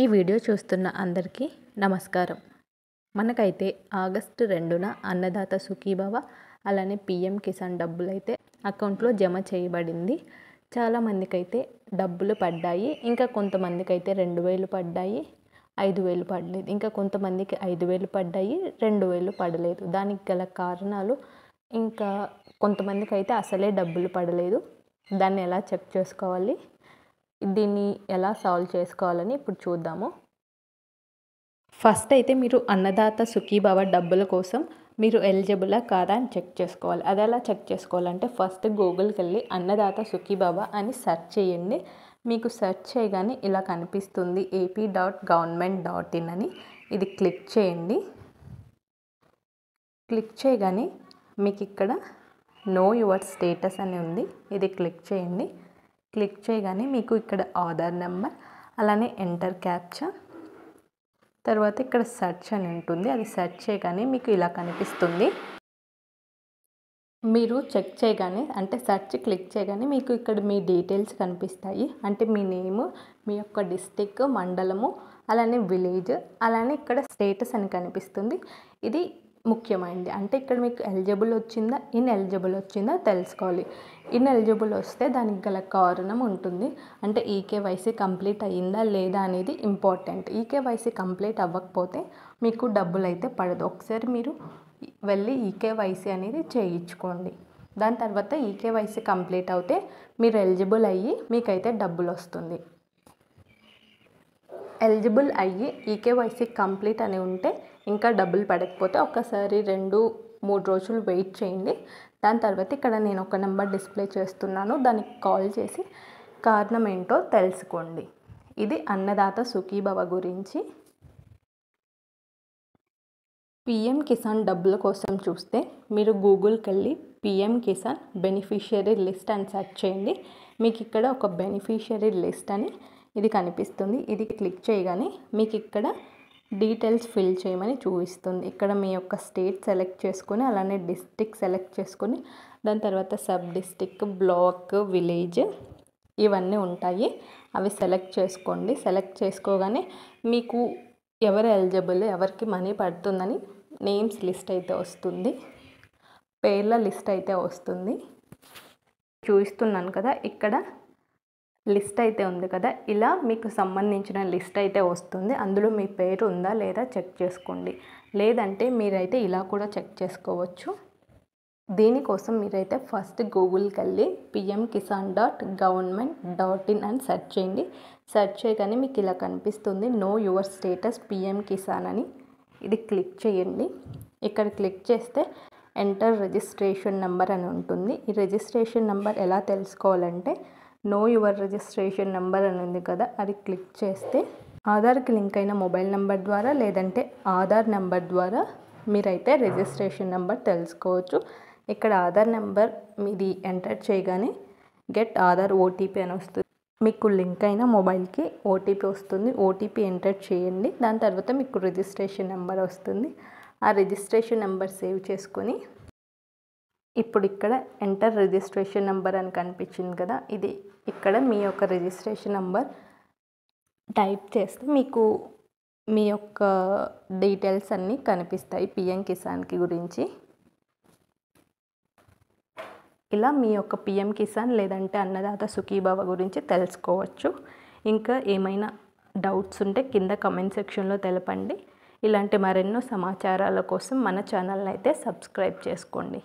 ఈ వీడియో చూస్తున్న అందరికీ నమస్కారం. మనకైతే ఆగస్టు 2న అన్నదాత సుఖీభవ అలానే పీఎం కిసాన్ డబ్బులైతే అకౌంట్లో జమ చేయబడింది. చాలామందికైతే డబ్బులు పడ్డాయి. ఇంకా కొంతమందికైతే 2000 పడ్డాయి, 5000 పడలేదు. ఇంకా కొంతమందికి 5000 పడ్డాయి, 2000 పడలేదు. దానికి గల కారణాలు, ఇంకా కొంతమందికైతే అసలే డబ్బులు పడలేదు. దాన్ని ఎలా చెక్ చేసుకోవాలి, దీన్ని ఎలా సాల్వ్ చేసుకోవాలని ఇప్పుడు చూద్దాము. ఫస్ట్ అయితే మీరు అన్నదాత సుఖీభవ డబ్బుల కోసం మీరు ఎలిజిబులా కాదా అని చెక్ చేసుకోవాలి. అది ఎలా చెక్ చేసుకోవాలంటే ఫస్ట్ గూగుల్కి వెళ్ళి అన్నదాత సుఖీభవ అని సెర్చ్ చేయండి. మీకు సెర్చ్ చేయగానే ఇలా కనిపిస్తుంది ap.government.in అని. ఇది క్లిక్ చేయండి. క్లిక్ చేయగానే మీకు ఇక్కడ నో యువర్ స్టేటస్ అని ఉంది. ఇది క్లిక్ చేయండి. క్లిక్ చేయగానే మీకు ఇక్కడ ఆధార్ నెంబర్ అలానే ఎంటర్ క్యాప్చా, తర్వాత ఇక్కడ సెర్చ్ అని ఉంటుంది. అది సెర్చ్ చేయగానే మీకు ఇలా కనిపిస్తుంది. మీరు చెక్ చేయగానే అంటే సెర్చ్ క్లిక్ చేయగానే మీకు ఇక్కడ మీ డీటెయిల్స్ కనిపిస్తాయి. అంటే మీ నేము, మీ యొక్క డిస్టిక్, మండలము, అలానే విలేజ్, అలానే ఇక్కడ స్టేటస్ అని కనిపిస్తుంది. ఇది ముఖ్యమైనది. అంటే ఇక్కడ మీకు ఎలిజిబుల్ వచ్చిందా, ఇన్ఎలిజిబుల్ వచ్చిందా తెలుసుకోవాలి. ఇన్ఎలిజిబుల్ వస్తే దానికి గల కారణం ఉంటుంది. అంటే ఈకేవైసీ కంప్లీట్ అయ్యిందా లేదా అనేది ఇంపార్టెంట్. ఈకేవైసీ కంప్లీట్ అవ్వకపోతే మీకు డబ్బులు అయితే పడదు. ఒకసారి మీరు వెళ్ళి ఈకేవైసీ అనేది చేయించుకోండి. దాని తర్వాత ఈకేవైసీ కంప్లీట్ అవుతే మీరు ఎలిజిబుల్ అయ్యి మీకైతే డబ్బులు వస్తుంది. ఎలిజిబుల్ అయ్యి ఈకేవైసీ కంప్లీట్ అని ఉంటే ఇంకా డబ్బులు పడకపోతే ఒకసారి 2-3 రోజులు వెయిట్ చేయండి. దాని తర్వాత ఇక్కడ నేను ఒక నెంబర్ డిస్ప్లే చేస్తున్నాను, దానికి కాల్ చేసి కారణం ఏంటో తెలుసుకోండి. ఇది అన్నదాత సుఖీభవ గురించి. పీఎం కిసాన్ డబ్బుల కోసం చూస్తే మీరు గూగుల్కి వెళ్ళి పీఎం కిసాన్ బెనిఫిషియరీ లిస్ట్ అని సెర్చ్ చేయండి. మీకు ఇక్కడ ఒక బెనిఫిషియరీ లిస్ట్ అని ఇది కనిపిస్తుంది. ఇది క్లిక్ చేయగానే మీకు ఇక్కడ డీటెయిల్స్ ఫిల్ చేయమని చూపిస్తుంది. ఇక్కడ మీ యొక్క స్టేట్ సెలెక్ట్ చేసుకొని అలానే డిస్ట్రిక్ట్ సెలెక్ట్ చేసుకొని దాని తర్వాత సబ్ డిస్ట్రిక్ట్, బ్లాక్, విలేజ్ ఇవన్నీ ఉంటాయి. అవి సెలెక్ట్ చేసుకోండి. సెలెక్ట్ చేసుకోగానే మీకు ఎవరు ఎలిజిబుల్, ఎవరికి మనీ పడుతుందని నేమ్స్ లిస్ట్ అయితే వస్తుంది, పేర్ల లిస్ట్ అయితే వస్తుంది. చూపిస్తున్నాను కదా, ఇక్కడ లిస్ట్ అయితే ఉంది కదా, ఇలా మీకు సంబంధించిన లిస్ట్ అయితే వస్తుంది. అందులో మీ పేరు ఉందా లేదా చెక్ చేసుకోండి. లేదంటే మీరైతే ఇలా కూడా చెక్ చేసుకోవచ్చు. దీనికోసం మీరైతే ఫస్ట్ గూగుల్కి వెళ్ళి pmkisan.government.in అని సెర్చ్ చేయండి. సెర్చ్ చేయగానే మీకు ఇలా కనిపిస్తుంది know your status PM Kisan అని. ఇది క్లిక్ చేయండి. ఇక్కడ క్లిక్ చేస్తే ఎంటర్ రిజిస్ట్రేషన్ నెంబర్ అని ఉంటుంది. ఈ రిజిస్ట్రేషన్ నెంబర్ ఎలా తెలుసుకోవాలంటే నో యువర్ రిజిస్ట్రేషన్ నెంబర్ అని ఉంది కదా, అది క్లిక్ చేస్తే ఆధార్కి లింక్ అయిన మొబైల్ నెంబర్ ద్వారా లేదంటే ఆధార్ నెంబర్ ద్వారా మీరైతే రిజిస్ట్రేషన్ నెంబర్ తెలుసుకోవచ్చు. ఇక్కడ ఆధార్ నెంబర్ మీది ఎంటర్ చేయగానే గెట్ ఆధార్ ఓటీపీ అని వస్తుంది. మీకు లింక్ అయిన మొబైల్కి ఓటీపీ వస్తుంది. ఓటీపీ ఎంటర్ చేయండి. దాని తర్వాత మీకు రిజిస్ట్రేషన్ నెంబర్ వస్తుంది. ఆ రిజిస్ట్రేషన్ నెంబర్ సేవ్ చేసుకొని ఇప్పుడు ఇక్కడ ఎంటర్ రిజిస్ట్రేషన్ నెంబర్ అని కనిపించింది కదా, ఇది ఇక్కడ మీ యొక్క రిజిస్ట్రేషన్ నెంబర్ టైప్ చేస్తే మీకు మీ యొక్క డీటెయిల్స్ అన్నీ కనిపిస్తాయి పీఎం కిసాన్కి గురించి. ఇలా మీ యొక్క పీఎం కిసాన్ లేదంటే అన్నదాత సుఖీభవ గురించి తెలుసుకోవచ్చు. ఇంకా ఏమైనా డౌట్స్ ఉంటే కింద కామెంట్ సెక్షన్లో తెలపండి. ఇలాంటి మరెన్నో సమాచారాల కోసం మన ఛానల్ని అయితే సబ్స్క్రైబ్ చేసుకోండి.